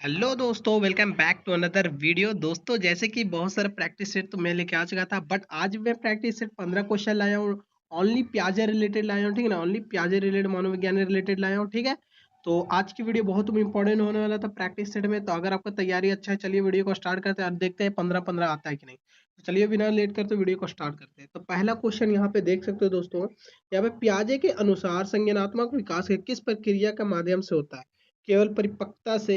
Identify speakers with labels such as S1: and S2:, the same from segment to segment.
S1: Hello दोस्तों, welcome back to another video. दोस्तों, जैसे कि बहुत सारा प्रैक्टिस सेट तो मैं लेके आ चुका था, बट आज मैं प्रैक्टिस सेट 15 क्वेश्चन लाया हूँ। ओनली प्याजे रिलेटेड लाया हूँ, ठीक है ना। ओनली प्याजे रिलेटेड, मनोविज्ञान रिलेटेड लाया हूँ, ठीक है। तो आज की वीडियो बहुत इंपॉर्टेंट होने वाला था प्रैक्टिस सेट में। तो अगर आपका तैयारी अच्छा है, चलिए वीडियो को स्टार्ट करते हैं और देखते हैं 15-15 आता है कि नहीं। तो चलिए बिना लेट करते वीडियो को स्टार्ट करते हैं। तो पहला क्वेश्चन यहाँ पे देख सकते हो दोस्तों। यहाँ पे प्याजे के अनुसार संज्ञानात्मक विकास किस प्रक्रिया के माध्यम से होता है? केवल परिपक्वता से,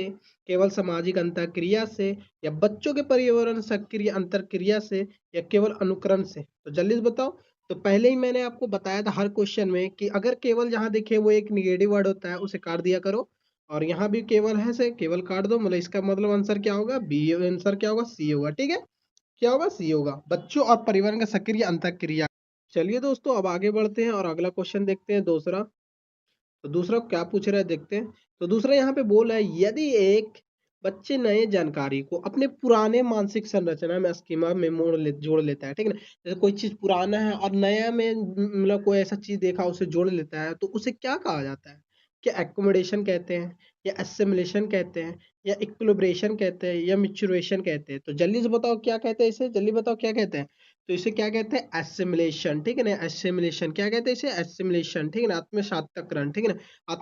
S1: केवल सामाजिक अंतःक्रिया से, या बच्चों के पर्यावरण सक्रिय अंतरक्रिया से, या केवल अनुकरण से? तो जल्दी से बताओ। तो पहले ही मैंने आपको बताया था हर क्वेश्चन में कि अगर केवल जहां देखे वो एक निगेटिव वर्ड होता है, उसे काट दिया करो। और यहाँ भी केवल है से केवल काट दो, मतलब इसका मतलब आंसर क्या होगा? बी। आंसर क्या होगा? सी होगा, ठीक है। क्या होगा? सी होगा, बच्चों और परिवार का सक्रिय अंतःक्रिया। चलिए दोस्तों, अब आगे बढ़ते हैं और अगला क्वेश्चन देखते हैं, दूसरा। तो दूसरा क्या पूछ रहा है देखते हैं। तो दूसरा यहाँ पे बोल रहा है, यदि एक बच्चे नए जानकारी को अपने पुराने मानसिक संरचना में, स्कीमा में जोड़ लेता है, ठीक है ना। जैसे कोई चीज पुराना है और नया में मतलब कोई ऐसा चीज देखा उसे जोड़ लेता है, तो उसे क्या कहा जाता है? क्या एकोमोडेशन कहते हैं, या एसिमिलेशन कहते हैं, या इक्विलिब्रेशन कहते हैं, या मिचुरेशन कहते हैं? तो जल्दी से बताओ क्या कहते हैं इसे, जल्दी बताओ क्या कहते हैं। तो इसे क्या कहते हैं? एसिमिलेशन, ठीक है ना। एसिमिलेशन क्या कहते हैं इसे? एसिमिलेशन, ठीक है ना। आत्मसातकरण, ठीक है ना।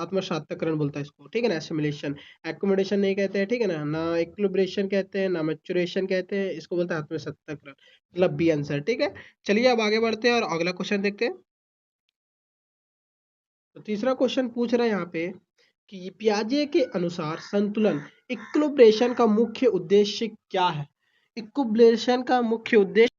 S1: आत्मसातकरण बोलता है इसको, ठीक है ना। एसिमिलेशन। एकोमोडेशन नहीं कहते हैं, ठीक है ना। ना इक्विलिब्रेशन कहते हैं, ना मैच्योरेशन कहते हैं, इसको बोलता है आत्मसातकरण। मतलब बी आंसर, ठीक है। चलिए अब आगे बढ़ते हैं और अगला क्वेश्चन देखते हैं। तो तीसरा क्वेश्चन पूछ रहा है यहाँ पे कि पियाजे के अनुसार संतुलन, इक्विलिब्रेशन का मुख्य उद्देश्य क्या है? इक्विलिब्रेशन का मुख्य उद्देश्य,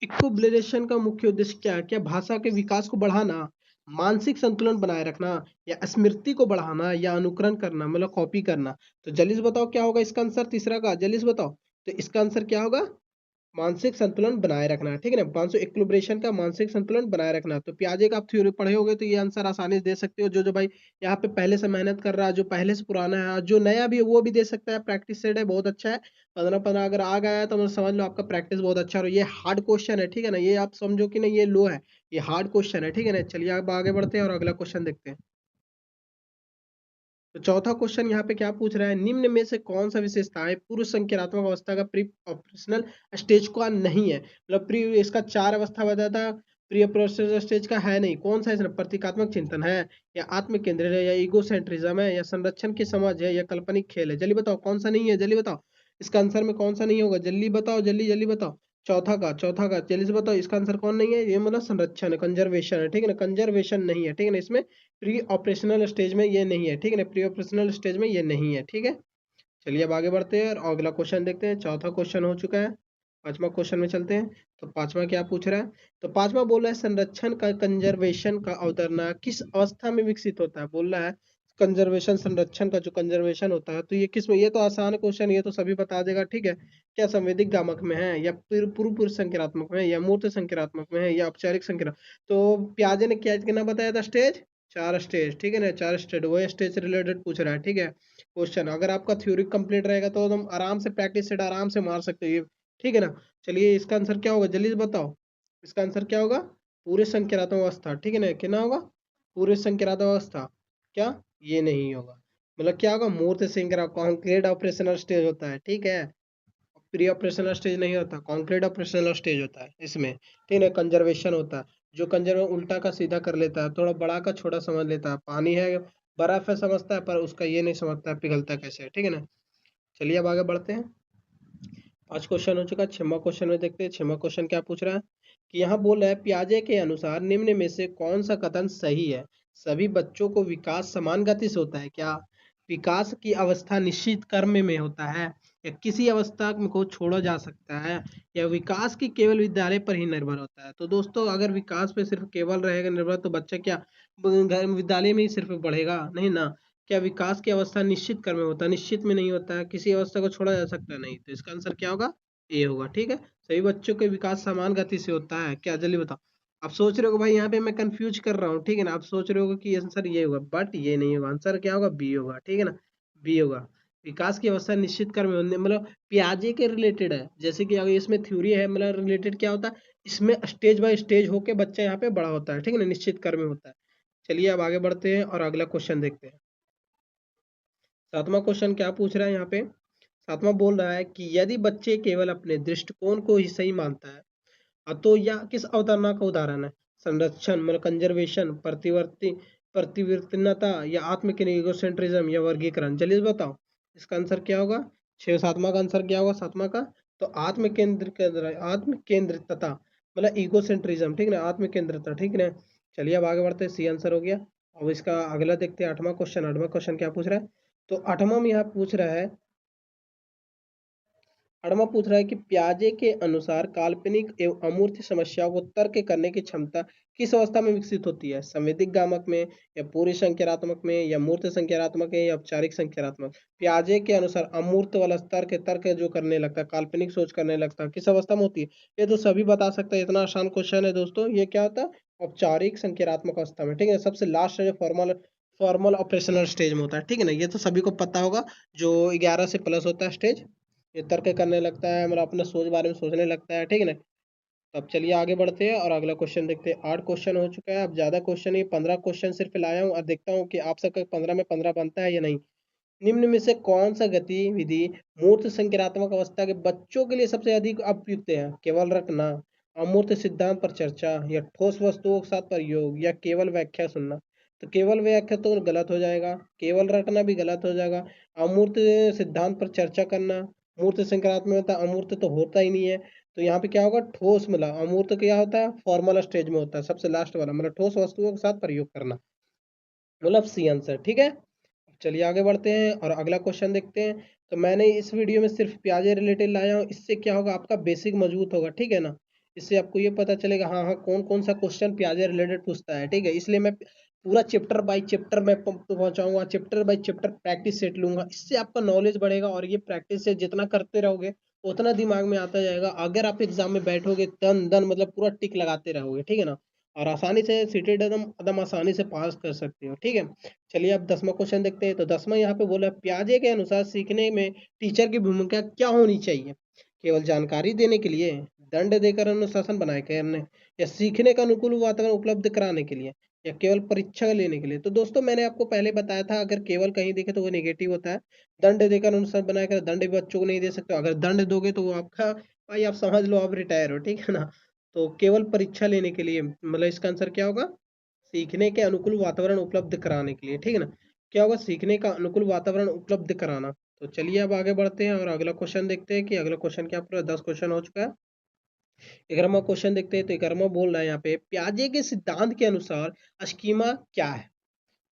S1: इक्विलिब्रेशन का मुख्य उद्देश्य क्या है? क्या भाषा के विकास को बढ़ाना, मानसिक संतुलन बनाए रखना, या स्मृति को बढ़ाना, या अनुकरण करना, मतलब कॉपी करना? तो जल्दी से बताओ क्या होगा इसका आंसर, तीसरा का जल्दी से बताओ। तो इसका आंसर क्या होगा? मानसिक संतुलन बनाए रखना, ठीक है ना। 500 इक्विलिब्रेशन का मानसिक संतुलन बनाए रखना। तो पियाजे का आप थ्योरी पढ़े होगे तो ये आंसर आसानी से दे सकते हो। जो जो भाई यहाँ पे पहले से मेहनत कर रहा है, जो पहले से पुराना है, जो नया भी है वो भी दे सकता है। प्रैक्टिस सेट है, बहुत अच्छा है। 15-15 अगर आ गया है तो मतलब समझ लो आपका प्रैक्टिस बहुत अच्छा है। और ये हार्ड क्वेश्चन है, ठीक है ना। ये आप समझो कि नहीं ये लो है, ये हार्ड क्वेश्चन है, ठीक है ना। चलिए अब आगे बढ़ते हैं और अगला क्वेश्चन देखते हैं। तो चौथा क्वेश्चन यहाँ पे क्या पूछ रहा है, निम्न में से कौन सा विशेषताएं पूर्व संक्रात्मक अवस्था का प्री ऑपरेशनल स्टेज का नहीं है? मतलब प्री, इसका चार अवस्था बताया था, प्री ऑपरेशनल स्टेज का है नहीं। कौन सा? इसमें प्रतीकात्मक चिंतन है, या आत्म केंद्रित है, या ईगो सेंट्रिज्म है, या संरक्षण की समझ है, या काल्पनिक खेल है? जल्दी बताओ कौन सा नहीं है, जल्दी बताओ। इसका आंसर में कौन सा नहीं होगा, जल्दी बताओ, जल्दी जल्दी बताओ। चौथा का जल्दी से बताओ, इसका आंसर कौन नहीं है? ये मतलब संरक्षण है, कंजर्वेशन है, ठीक है ना। कंजर्वेशन नहीं है, ठीक है ना। इसमें प्री ऑपरेशनल स्टेज में ये नहीं है, ठीक है ना। प्री ऑपरेशनल स्टेज में ये नहीं है, ठीक है। चलिए अब आगे बढ़ते हैं और अगला क्वेश्चन देखते हैं। चौथा क्वेश्चन हो चुका है, पांचवा क्वेश्चन में चलते हैं। तो पांचवा क्या पूछ रहा है? तो पांचवा बोल रहा है, संरक्षण का, कंजर्वेशन का अवधारणा किस अवस्था में विकसित होता है? बोल रहा है कंजर्वेशन, संरक्षण का जो कंजर्वेशन होता है, तो ये किस में? ये तो आसान क्वेश्चन, ये तो सभी बता देगा, ठीक है। क्या संवेदिक गामक में है, या पूर्व पूर्व संक्रात्मक में है, या मूर्त संक्रात्मक में है, या औपचारिक संक्रात्मक? तो प्याजे ने क्या कितना बताया था स्टेज? चार स्टेज, ठीक है ना। चार स्टेज, वो स्टेज रिलेटेड पूछ रहा है, ठीक है। क्वेश्चन अगर आपका थ्योरी कंप्लीट रहेगा तो तुम आराम से प्रैक्टिस सेट आराम से मार सकते हो ये, ठीक है ना। चलिए इसका आंसर क्या होगा, जल्दी से बताओ। इसका आंसर क्या होगा? पूरे संक्रात्मक अवस्था, ठीक है ना। कितना होगा? पूरे संक्रात्मक अवस्था। क्या? ये नहीं होगा। मतलब क्या होगा? मूर्त संक्रांत, कॉन्क्रीट ऑपरेशनल स्टेज होता है, ठीक है। प्री ऑपरेशनल स्टेज नहीं होता, कॉन्क्रीट ऑपरेशनल स्टेज होता है इसमें, ठीक है। कंजर्वेशन होता है, जो कंजर्व उल्टा का सीधा कर लेता है, थोड़ा बड़ा का छोटा समझ लेता है। पानी है, बर्फ है समझता है, पर उसका ये नहीं समझता है पिघलता कैसे है, ठीक है ना। चलिए अब आगे बढ़ते हैं। पांच क्वेश्चन हो चुका है, छठवां क्वेश्चन में देखते हैं। छठवां क्वेश्चन क्या पूछ रहा है कि यहाँ बोल रहा है, पियाजे के अनुसार निम्न में से कौन सा कथन सही है? सभी बच्चों को विकास समान गति से होता है क्या? विकास की अवस्था निश्चित क्रम में होता है, या किसी अवस्था को छोड़ा जा सकता है, या विकास की केवल विद्यालय पर ही निर्भर होता है? तो दोस्तों, अगर विकास पे सिर्फ केवल रहेगा निर्भर, तो बच्चा क्या विद्यालय में ही सिर्फ बढ़ेगा नहीं ना। क्या विकास की अवस्था निश्चित क्रम में होता है? निश्चित में नहीं होता है, किसी अवस्था को छोड़ा जा सकता है नहीं। तो इसका आंसर क्या होगा? ए होगा, ठीक है। सभी बच्चों के विकास समान गति से होता है क्या? जल्दी बताओ। आप सोच रहे हो भाई यहाँ पे मैं कंफ्यूज कर रहा हूँ, ठीक है ना। आप सोच रहे हो कि आंसर ये होगा, बट ये नहीं होगा। आंसर क्या होगा? बी होगा, ठीक है ना। बी होगा। विकास की अवस्था निश्चित क्रम में मतलब पियाजे के रिलेटेड है। जैसे कि अगर इसमें थ्योरी है, मतलब रिलेटेड क्या होता है, इसमें स्टेज बाय स्टेज होके बच्चा यहाँ पे बड़ा होता है, ठीक है ना। निश्चित क्रम में होता है। चलिए अब आगे बढ़ते हैं और अगला क्वेश्चन देखते हैं। सातवां क्वेश्चन क्या पूछ रहा है यहाँ पे? सातवां बोल रहा है कि यदि बच्चे केवल अपने दृष्टिकोण को ही सही मानता है, तो यह किस अवधारणा का उदाहरण है? संरक्षण मतलब कंजर्वेशन, प्रतिवर्तीनता या आत्म इगोसेंट्रिज्म या वर्गीकरण? जल्दी से बताओ इसका आंसर क्या होगा? छः सातवां का आंसर क्या होगा सातवां का? तो आत्म केंद्रितता मतलब इगोसेंट्रिज्म, ठीक ना, आत्म केंद्रितता, ठीक ना। चलिए अब आगे बढ़ते हैं, सी आंसर हो गया। अब इसका अगला देखते हैं, आठवां क्वेश्चन। आठवां क्वेश्चन क्या पूछ रहा है? तो आठवां में यहाँ पूछ रहा है, अड़मा पूछ रहा है कि प्याजे के अनुसार काल्पनिक एवं अमूर्त समस्याओं को तर्क करने की क्षमता किस अवस्था में विकसित होती है? संवेदिक गामक में या पूरी संख्यात्मक में या मूर्त संख्यात्मक में या औपचारिक संख्यात्मक? प्याजे के अनुसार अमूर्त वाला स्तर के तर्क जो करने लगता है, काल्पनिक सोच करने लगता है, किस अवस्था में होती है? ये तो सभी बता सकते हैं, इतना आसान क्वेश्चन है दोस्तों। ये क्या होता है? औपचारिक संख्यात्मक अवस्था में, ठीक है, सबसे लास्ट जो फॉर्मल फॉर्मल ऑपरेशनल स्टेज में होता है, ठीक है ना। ये तो सभी को पता होगा, जो 11 से प्लस होता है स्टेज, ये तर्क करने लगता है, मतलब अपने सोच बारे में सोचने लगता है, ठीक है ना। तो अब चलिए आगे बढ़ते हैं और अगला क्वेश्चन देखते हैं। 8 क्वेश्चन हो चुका है, अब ज़्यादा क्वेश्चन ही 15 क्वेश्चन सिर्फ लाया हूँ और देखता हूँ कि आप सबका 15 में 15 बनता है या नहीं। निम्न में से कौन सा गतिविधि मूर्त संख्यात्मक अवस्था के बच्चों के लिए सबसे अधिक उपयुक्त है? केवल रटना, अमूर्त सिद्धांत पर चर्चा या ठोस वस्तुओं के साथ प्रयोग या केवल व्याख्या सुनना? तो केवल व्याख्या तो गलत हो जाएगा, केवल रटना भी गलत हो जाएगा, अमूर्त सिद्धांत पर चर्चा करना, मूर्त संख्यात्मक अमूर्त तो होता ही नहीं है। तो यहाँ पे क्या होगा? ठोस, मतलब अमूर्त क्या होता है? फॉर्मल स्टेज में होता है, सबसे लास्ट वाला, मतलब ठोस वस्तुओं के साथ प्रयोग करना, मतलब सी आंसर, ठीक है। चलिए आगे बढ़ते हैं और अगला क्वेश्चन देखते हैं। तो मैंने इस वीडियो में सिर्फ प्याजे रिलेटेड लाया हूँ, इससे क्या होगा? आपका बेसिक मजबूत होगा, ठीक है ना। इससे आपको ये पता चलेगा हाँ हाँ कौन कौन सा क्वेश्चन प्याजे रिलेटेड पूछता है, ठीक है। इसलिए मैं पूरा चैप्टर बाय चैप्टर में पहुंचाऊंगा, chapter by chapter practice set लूंगा, इससे आपका नॉलेज बढ़ेगा और ये प्रैक्टिस से जितना करते रहोगे उतना दिमाग में आता जाएगा। अगर आप एग्जाम में बैठोगे तन दन मतलब पूरा टिक लगाते रहोगे, ठीक है ना, और आसानी से सीटेड एकदम एकदम आसानी से पास कर सकते हो, ठीक है। चलिए अब 10वां क्वेश्चन देखते हैं। तो 10वां यहाँ पे बोला है, प्याजे के अनुसार सीखने में टीचर की भूमिका क्या होनी चाहिए? केवल जानकारी देने के लिए, दंड देकर अनुशासन बनाए करने, या सीखने का अनुकूल वातावरण उपलब्ध कराने के लिए, या केवल परीक्षा लेने के लिए? तो दोस्तों मैंने आपको पहले बताया था, अगर केवल कहीं देखे तो वो नेगेटिव होता है। दंड देकर अनुशासन बनाए कर, दंड भी बच्चों को नहीं दे सकते, अगर दंड दोगे तो वो आपका, भाई आप समझ लो आप रिटायर हो, ठीक है ना। तो केवल परीक्षा लेने के लिए, मतलब इसका आंसर क्या होगा? सीखने के अनुकूल वातावरण उपलब्ध कराने के लिए, ठीक है ना। क्या होगा? सीखने का अनुकूल वातावरण उपलब्ध कराना। तो चलिए अब आगे बढ़ते हैं और अगला क्वेश्चन देखते हैं कि अगला क्वेश्चन क्या, पूरा 10 क्वेश्चन हो चुका है। 11वां क्वेश्चन देखते हैं। तो 11वां बोल रहा है यहाँ पे, प्याजे के सिद्धांत के अनुसार स्कीमा क्या है?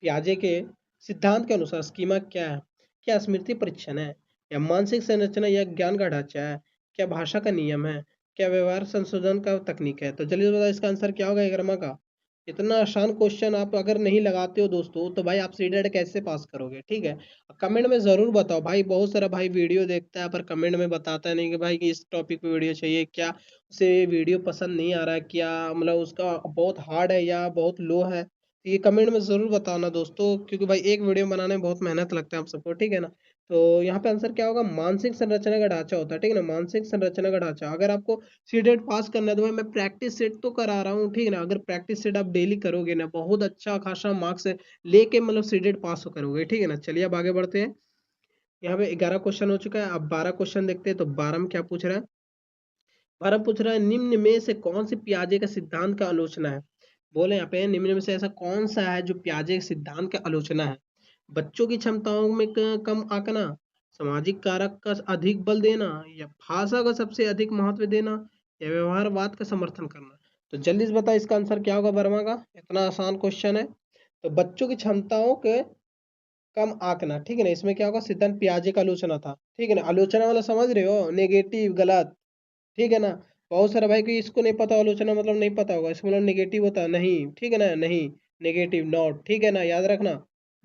S1: प्याजे के सिद्धांत के अनुसार स्कीमा क्या है? क्या स्मृति परीक्षण है, या मानसिक संरचना या ज्ञान का ढांचा है, क्या भाषा का नियम है, क्या व्यवहार संशोधन का तकनीक है? तो जल्दी बताओ इसका आंसर क्या होगा 11वां का? इतना आसान क्वेश्चन आप अगर नहीं लगाते हो दोस्तों, तो भाई आप सीटेट कैसे पास करोगे, ठीक है। कमेंट में जरूर बताओ भाई, बहुत सारा भाई वीडियो देखता है पर कमेंट में बताता नहीं कि भाई कि इस टॉपिक पे वीडियो चाहिए, क्या उसे वीडियो पसंद नहीं आ रहा है, क्या मतलब उसका बहुत हार्ड है या बहुत लो है। तो ये कमेंट में ज़रूर बताना दोस्तों, क्योंकि भाई एक वीडियो बनाने में बहुत मेहनत लगता है आप सबको, ठीक है ना। तो यहाँ पे आंसर क्या होगा? मानसिक संरचना का ढांचा होता है, ठीक है ना, मानसिक संरचना का ढांचा। अगर आपको सीटेट पास करना है तो भाई मैं प्रैक्टिस सेट तो करा रहा हूँ, ठीक है ना। अगर प्रैक्टिस सेट आप डेली करोगे ना, बहुत अच्छा खासा मार्क्स लेके मतलब सीटेट पास करोगे, ठीक है ना। चलिए अब आगे बढ़ते हैं। यहाँ पे 11 क्वेश्चन हो चुका है, अब 12 क्वेश्चन देखते हैं। तो 12 में क्या पूछ रहा है? 12 पूछ रहा है, निम्न में से कौन सी पियाजे का सिद्धांत का आलोचना है? बोले यहाँ पे निम्न में से ऐसा कौन सा है जो पियाजे के सिद्धांत का आलोचना है? बच्चों की क्षमताओं में कम आंकना, सामाजिक कारक का अधिक बल देना, या भाषा का सबसे अधिक महत्व देना, या व्यवहारवाद का समर्थन करना? तो जल्दी से बता इसका आंसर क्या होगा वर्मा का? इतना आसान क्वेश्चन है। तो बच्चों की क्षमताओं के कम आंकना, ठीक है ना, इसमें क्या होगा? सिद्धांत पियाजे का आलोचना था, ठीक है ना। आलोचना वाला समझ रहे हो? नेगेटिव, गलत, ठीक है ना। बहुत सारा भाई को इसको नहीं पता, आलोचना मतलब नहीं पता होगा, इसका मतलब नेगेटिव होता है, नहीं, ठीक है ना, नहीं, नेगेटिव, नॉट, ठीक है ना, याद रखना,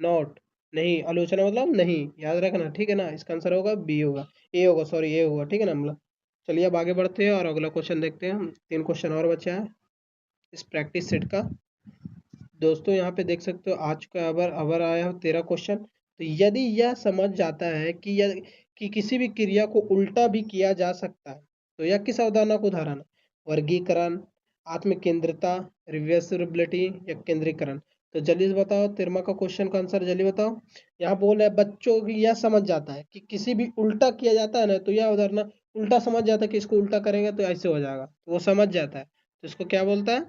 S1: नॉट, नहीं, आलोचना मतलब नहीं, याद रखना, ठीक है ना। इसका आंसर होगा बी होगा, ए होगा, सॉरी ए होगा, ठीक है ना, मतलब। चलिए अब आगे बढ़ते हैं और अगला क्वेश्चन देखते हैं। 3 क्वेश्चन और बचा है इस प्रैक्टिस सेट का। दोस्तों यहाँ पे देख सकते हो आज का अबर अबर आया हो 13 क्वेश्चन। तो यदि यह समझ जाता है कि किसी भी क्रिया को उल्टा भी किया जा सकता है, तो यह किस अवधारणा का उदाहरण है? वर्गीकरण, आत्म केंद्रिता, रिवर्सिबिलिटी या केंद्रीकरण? तो जल्दी से बताओ 13वां का क्वेश्चन का आंसर जल्दी बताओ। यहाँ बोल है बच्चों की यह समझ जाता है कि किसी भी उल्टा किया जाता है ना, तो यह उदाहरण उल्टा समझ जाता है कि इसको उल्टा करेंगे तो ऐसे हो जाएगा, तो वो समझ जाता है, तो इसको क्या बोलता है?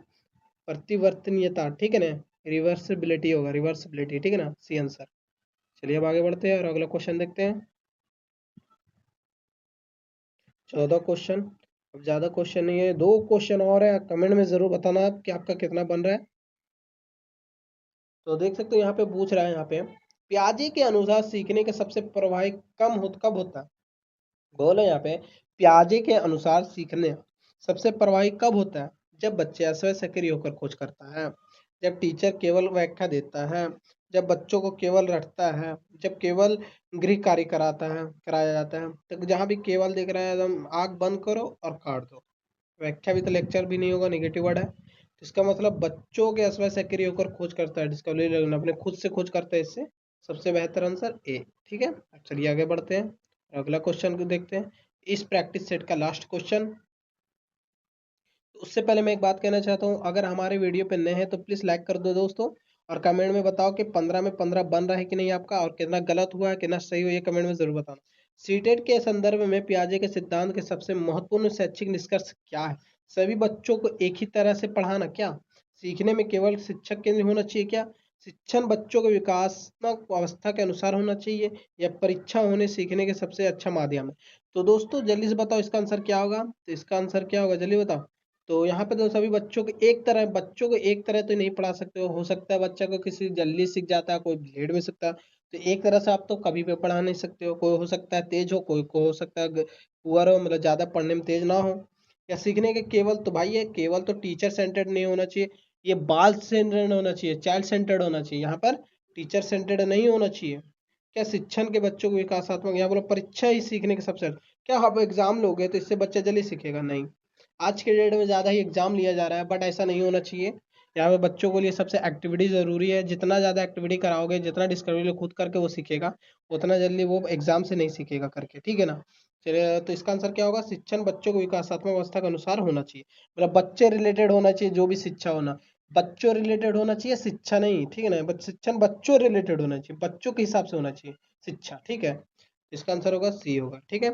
S1: प्रतिवर्तनीयता, ठीक है ना। रिवर्सिबिलिटी होगा, रिवर्सिबिलिटी, ठीक है ना, सी आंसर। चलिए अब आगे बढ़ते हैं और अगला क्वेश्चन देखते हैं। 14 क्वेश्चन। अब ज्यादा क्वेश्चन नहीं है, 2 क्वेश्चन और है, कमेंट में जरूर बताना आप कि आपका कितना बन रहा है। तो देख सकते हो यहाँ पे पूछ रहा है, यहाँ पे प्याजे के अनुसार सीखने के सबसे प्रभावी कब होता है? बोलो यहाँ पे प्याजे के अनुसार सीखने सबसे प्रभावी कब होता है? जब बच्चे अस्वयं सक्रिय होकर खोज करता है, जब टीचर केवल व्याख्या देता है, जब बच्चों को केवल रटता है, जब केवल गृह कार्य कराया जाता है। तो जहाँ भी केवल दिख रहा है एकदम आंख बंद करो और काट दो। व्याख्या भी तो लेक्चर भी नहीं होगा, नेगेटिव वर्ड है, तो इसका मतलब बच्चों के अस्वयं सक्रिय होकर खोज करता है, डिस्कवरी लर्न अपने खुद से खोज करता है, इससे सबसे बेहतर आंसर ए। ठीक है, अब चलिए आगे बढ़ते हैं, अगला क्वेश्चन को देखते हैं। इस प्रैक्टिस सेट का लास्ट क्वेश्चन। तो उससे पहले मैं एक बात कहना चाहता हूँ, अगर हमारे वीडियो पे नए हैं तो प्लीज लाइक कर दो दोस्तों, और कमेंट में बताओ कि 15 में 15 बन रहा है कि नहीं आपका, और कितना गलत हुआ है कितना सही हुआ, ये कमेंट में जरूर बताना। सीटेट के संदर्भ में पियाजे के सिद्धांत के सबसे महत्वपूर्ण शैक्षिक निष्कर्ष क्या है? सभी बच्चों को एक ही तरह से पढ़ाना, क्या सीखने में केवल शिक्षक केंद्रित होना चाहिए, क्या शिक्षण बच्चों के विकासात्मक अवस्था के अनुसार होना चाहिए, या परीक्षा होने सीखने के सबसे अच्छा माध्यम है? तो दोस्तों जल्दी से बताओ इसका आंसर क्या होगा, तो इसका आंसर क्या होगा जल्दी बताओ। तो यहाँ पे तो सभी बच्चों को एक तरह तो नहीं पढ़ा सकते हो सकता है बच्चा को किसी जल्दी सीख जाता है, कोई लेट में सीखता है, तो एक तरह से आप तो कभी भी पढ़ा नहीं सकते हो, कोई हो सकता है तेज हो, कोई को हो सकता है पुअर हो, मतलब ज्यादा पढ़ने में तेज ना हो। या सीखने के केवल तो भाई ये केवल तो टीचर सेंटर्ड नहीं होना चाहिए, ये बाल सेंटर्ड होना चाहिए, चाइल्ड सेंटर्ड होना चाहिए, यहाँ पर टीचर सेंटर्ड नहीं होना चाहिए। क्या शिक्षण के बच्चों को विकासात्मक, यहाँ बोलो परीक्षा ही सीखने के सबसे, क्या आप एग्जाम लोगे तो इससे बच्चा जल्दी सीखेगा? नहीं, आज के डेट में ज़्यादा ही एग्जाम लिया जा रहा है, बट ऐसा नहीं होना चाहिए। यहाँ पे बच्चों के लिए सबसे एक्टिविटी ज़रूरी है, जितना ज़्यादा एक्टिविटी कराओगे, जितना डिस्कवरी खुद करके वो सीखेगा, उतना जल्दी वो एग्जाम से नहीं सीखेगा करके, ठीक है ना। चलिए, तो इसका आंसर क्या होगा? शिक्षण बच्चों को विकासात्मक अवस्था के अनुसार होना चाहिए, मतलब बच्चे रिलेटेड होना चाहिए, जो भी शिक्षा होना बच्चों रिलेटेड होना चाहिए, शिक्षा नहीं, ठीक है ना, बट शिक्षण बच्चों रिलेटेड होना चाहिए, बच्चों के हिसाब से होना चाहिए शिक्षा, ठीक है। इसका आंसर होगा सी होगा, ठीक है।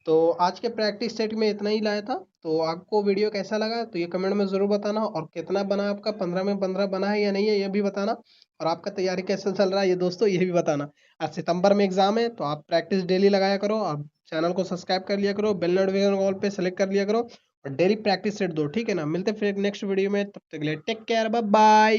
S1: तो आज के प्रैक्टिस सेट में इतना ही लाया था, तो आपको वीडियो कैसा लगा तो ये कमेंट में ज़रूर बताना, और कितना बना आपका 15 में 15 बना है या नहीं है ये भी बताना, और आपका तैयारी कैसे चल रहा है ये दोस्तों ये भी बताना। आज सितंबर में एग्जाम है, तो आप प्रैक्टिस डेली लगाया करो, और चैनल को सब्सक्राइब कर लिया करो, बेल नोटिफिकेशन ऑल पे सेलेक्ट कर लिया करो, और डेली प्रैक्टिस सेट दो, ठीक है ना। मिलते हैं फिर नेक्स्ट वीडियो में, तब तक के लिए टेक केयर, बाय बाय।